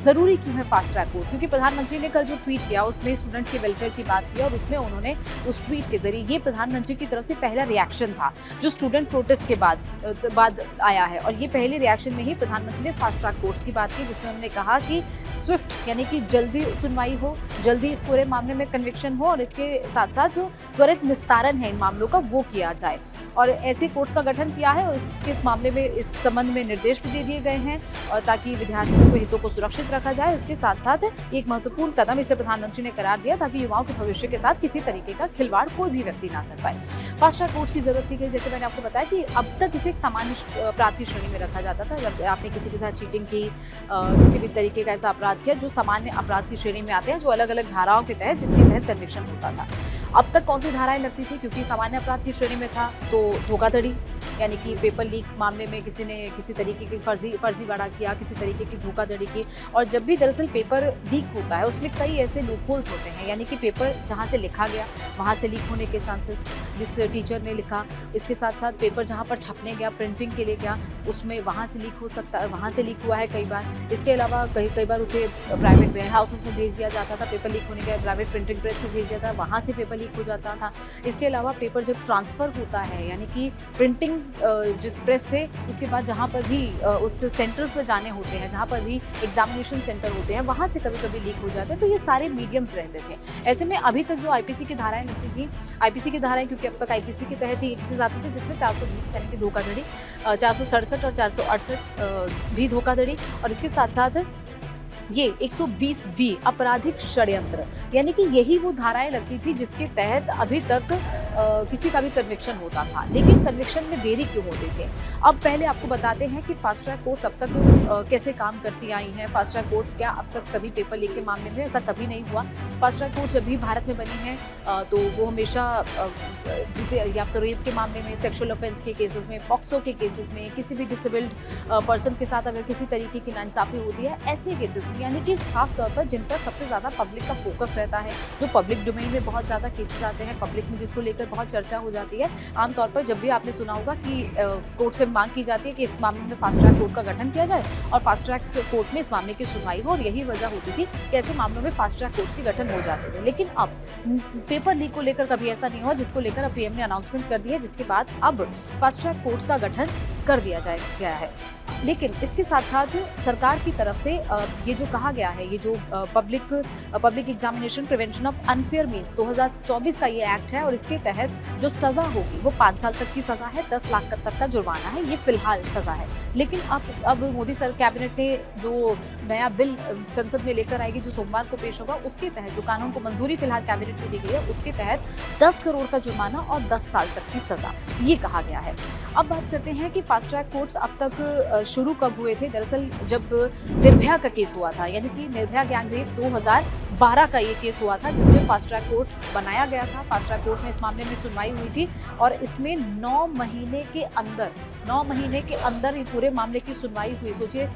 जरूरी क्यों है फास्ट ट्रैक कोर्ट? क्योंकि प्रधानमंत्री ने कल जो ट्वीट किया उसमें स्टूडेंट्स के वेलफेयर की बात की और उसमें उन्होंने उस ट्वीट के जरिए ये प्रधानमंत्री की तरफ से पहला रिएक्शन था जो स्टूडेंट प्रोटेस्ट के बाद आया है। और ये पहले रिएक्शन में ही प्रधानमंत्री ने फास्ट ट्रैक कोर्ट्स की बात की, जिसमें उन्होंने कहा कि स्विफ्ट यानी कि जल्दी सुनवाई हो, जल्दी इस पूरे मामले में कन्विक्शन हो और इसके साथ साथ जो त्वरित निस्तारण है इन मामलों का वो किया जाए। और ऐसे कोर्ट्स का गठन किया है और इसके मामले में इस संबंध में निर्देश भी दे दिए गए हैं और ताकि विद्यार्थियों के हितों को सुरक्षित रखा जाए। उसके साथ साथ एक महत्वपूर्ण कदम इसे प्रधानमंत्री ने करार दिया ताकि युवाओं के भविष्य के साथ किसी तरीके का खिलवाड़ कोई भी व्यक्ति ना कर पाए। फास्ट ट्रैक कोर्ट्स की जरूरत थी कि जैसे मैंने आपको बताया कि अब तक इसे एक सामान्य अपराध की श्रेणी में रखा जाता था। जब आपने किसी के साथ चीटिंग की, किसी भी तरीके का ऐसा अपराध किया जो सामान्य अपराध की श्रेणी में आते हैं, जो अलग अलग धाराओं के तहत जिसके तहत कन्विक्शन होता था। अब तक कौन सी धाराएं लगती थी? क्योंकि सामान्य अपराध की श्रेणी में था तो धोखाधड़ी यानी कि पेपर लीक मामले में किसी ने किसी तरीके की फर्जीवाड़ा किया, किसी तरीके की धोखाधड़ी की। और जब भी दरअसल पेपर लीक होता है उसमें कई ऐसे लूपहोल्स होते हैं, यानी कि पेपर जहाँ से लिखा गया वहाँ से लीक होने के चांसेस, जिस टीचर ने लिखा, इसके साथ साथ पेपर जहाँ पर छपने गया, प्रिंटिंग के लिए गया, उसमें वहाँ से लीक हो सकता है, वहाँ से लीक हुआ है कई बार। इसके अलावा कई बार उसे प्राइवेट वेयर हाउसेस में भेज दिया जाता था, पेपर लीक होने के प्राइवेट प्रिंटिंग प्रेस में भेज दिया था, वहाँ से पेपर लीक हो जाता था। इसके अलावा पेपर जब ट्रांसफ़र होता है यानी कि प्रिंटिंग जिस प्रेस से उसके बाद जहाँ पर भी उस सेंटर्स पर जाने होते हैं, जहाँ पर भी एग्जामिनेशन सेंटर होते हैं, वहाँ से कभी कभी लीक हो जाते हैं। तो ये सारे मीडियम्स रहते थे। ऐसे में अभी तक जो आईपीसी की धाराएं लगती थी, आईपीसी की धाराएं क्योंकि अब तक आईपीसी के तहत ही केसेस आते थे जिसमें 420 यानी कि धोखाधड़ी, 467 और 468 भी धोखाधड़ी और इसके साथ साथ ये 120B आपराधिक षड्यंत्र, यानी कि यही वो धाराएं लगती थी जिसके तहत अभी तक किसी का भी कन्विक्शन होता था। लेकिन कन्विक्शन में देरी क्यों होते थे? अब पहले आपको बताते हैं कि फास्ट ट्रैक कोर्ट्स अब तक कैसे काम करती आई हैं। फास्ट ट्रैक कोर्ट्स क्या अब तक कभी पेपर लीक के मामले में ऐसा कभी नहीं हुआ। फास्ट ट्रैक कोर्ट जब भी भारत में बनी है तो वो हमेशा या तो रेप के मामले में, सेक्सुअल ऑफेंस के केसेस में, पॉक्सो के केसेस में, किसी भी डिसेबल्ड पर्सन के साथ अगर किसी तरीके की नाइंसाफी होती है, ऐसे केसेस में, यानी कि खास तौर पर जिन पर सबसे ज़्यादा पब्लिक का फोकस रहता है, जो पब्लिक डोमेन में बहुत ज़्यादा केसेस आते हैं, पब्लिक में जिसको लेकर बहुत चर्चा हो जाती है। आमतौर पर जब भी आपने सुना होगा कि कोर्ट से मांग की जाती है कि इस मामले में फास्ट ट्रैक कोर्ट का गठन किया जाए और फास्ट ट्रैक कोर्ट में इस मामले की सुनवाई हो, और यही वजह होती थी कि ऐसे मामलों में फास्ट ट्रैक कोर्ट के गठन हो जाते थे। लेकिन अब पेपर लीक को लेकर कभी ऐसा नहीं हुआ, जिसको लेकर अब पीएम ने अनाउंसमेंट कर दी है, जिसके बाद अब फास्ट ट्रैक कोर्ट का गठन कर दिया गया है। लेकिन इसके साथ साथ सरकार की तरफ से ये जो कहा गया है, ये जो public examination prevention of unfair means 2024 का ये एक्ट है और इसके तहत जो सज़ा होगी वो 5 साल तक की सज़ा है, 10 लाख तक का जुर्माना है। ये फिलहाल सज़ा है। लेकिन अब मोदी सर कैबिनेट ने जो नया बिल संसद में लेकर आएगी, जो सोमवार को पेश होगा, उसके तहत जो कानून को मंजूरी फिलहाल कैबिनेट में दी गई है, उसके तहत 10 करोड़ का जुर्माना और 10 साल तक की सज़ा, ये कहा गया है। अब बात करते हैं कि फास्ट ट्रैक कोर्ट्स अब तक शुरू कब हुए थे। दरअसल जब निर्भया का केस हुआ था, यानी कि निर्भया गैंगरेप 2012 का ये केस हुआ था, जिसमें फास्ट ट्रैक कोर्ट बनाया गया था। फास्ट ट्रैक कोर्ट में इस मामले में सुनवाई हुई थी और इसमें 9 महीने के अंदर ये पूरे मामले की सुनवाई हुई। सोचिए,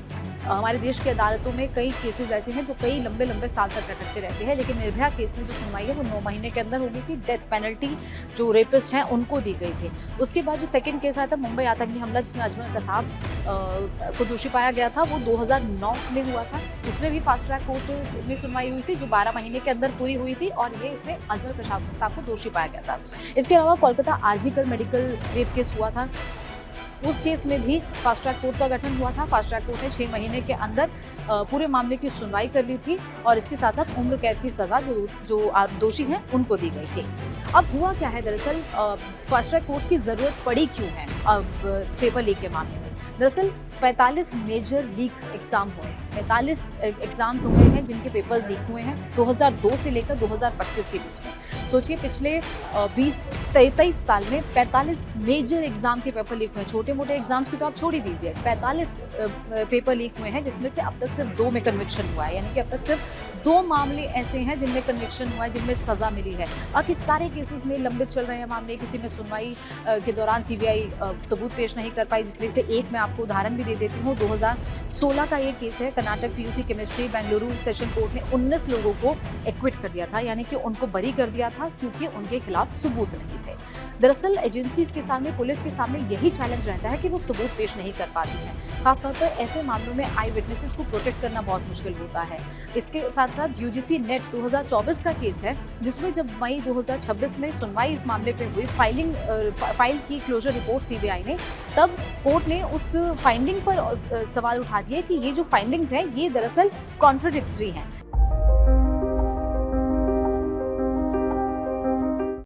हमारे देश की अदालतों में कई केसेस ऐसे हैं जो कई लंबे साल तक लटकते रहते हैं, लेकिन निर्भया केस में जो सुनवाई है वो 9 महीने के अंदर हो गई थी। डेथ पेनल्टी जो रेपिस्ट हैं उनको दी गई थी। उसके बाद जो सेकंड केस आया था मुंबई आतंकी हमला, जिसमें अजमल कसाब को दोषी पाया गया था, वो 2009 में हुआ था। उसमें भी फास्ट ट्रैक कोर्ट में सुनवाई हुई थी जो 12 महीने के अंदर पूरी हुई थी और ये इसमें अजमल कसाब को दोषी पाया गया था। इसके अलावा Kolkata RG medical rape case हुआ था, उस केस में भी फास्ट ट्रैक कोर्ट का गठन हुआ था। फास्ट ट्रैक कोर्ट ने 6 महीने के अंदर पूरे मामले की सुनवाई कर ली थी और इसके साथ साथ उम्र कैद की सज़ा जो दोषी हैं उनको दी गई थी। अब हुआ क्या है, दरअसल फास्ट ट्रैक कोर्ट्स की ज़रूरत पड़ी क्यों है अब पेपर लीक के मामले में? दरअसल 45 मेजर लीक एग्ज़ाम हुए हैं, 45 एग्ज़ाम्स हुए हैं जिनके पेपर्स लीक हुए हैं 2002 से लेकर 2025 के बीच में। सोचिए, पिछले 20-23 साल में 45 मेजर एग्जाम के पेपर लीक हुए। छोटे मोटे एग्जाम्स की तो आप छोड़ ही दीजिए, 45 पेपर लीक हुए हैं जिसमें से अब तक सिर्फ 2 में कन्विक्शन हुआ है, यानी कि अब तक सिर्फ 2 मामले ऐसे हैं जिनमें कन्विक्शन हुआ है, जिनमें सज़ा मिली है। बाकी सारे केसेस में लंबित चल रहे हैं मामले, किसी में सुनवाई के दौरान सीबीआई सबूत पेश नहीं कर पाई, जिसमें से एक मैं आपको उदाहरण भी दे देती हूँ। 2016 का ये केस है, Karnataka PUC chemistry Bengaluru session court ने 19 लोगों को एक्विट कर दिया था, यानी कि उनको बरी कर दिया था था क्योंकि उनके खिलाफ सबूत नहीं थे। दरअसल एजेंसीज के सामने, पुलिस के सामने यही चैलेंज रहता है कि वो सबूत पेश नहीं कर पाती हैं। खासतौर पर ऐसे मामलों में आई विटनेसेस को प्रोटेक्ट करना बहुत मुश्किल होता है। इसके साथ साथ यूजीसी नेट 2024 का केस है, जिसमें जब मई 2026 में सुनवाई इस मामले पे हुई, फाइल की क्लोजर रिपोर्ट सीबीआई ने, तब कोर्ट ने उस फाइंडिंग पर सवाल उठा दिए कि ये जो फाइंडिंग्स हैं ये दरअसल कॉन्ट्रडिक्टरी हैं।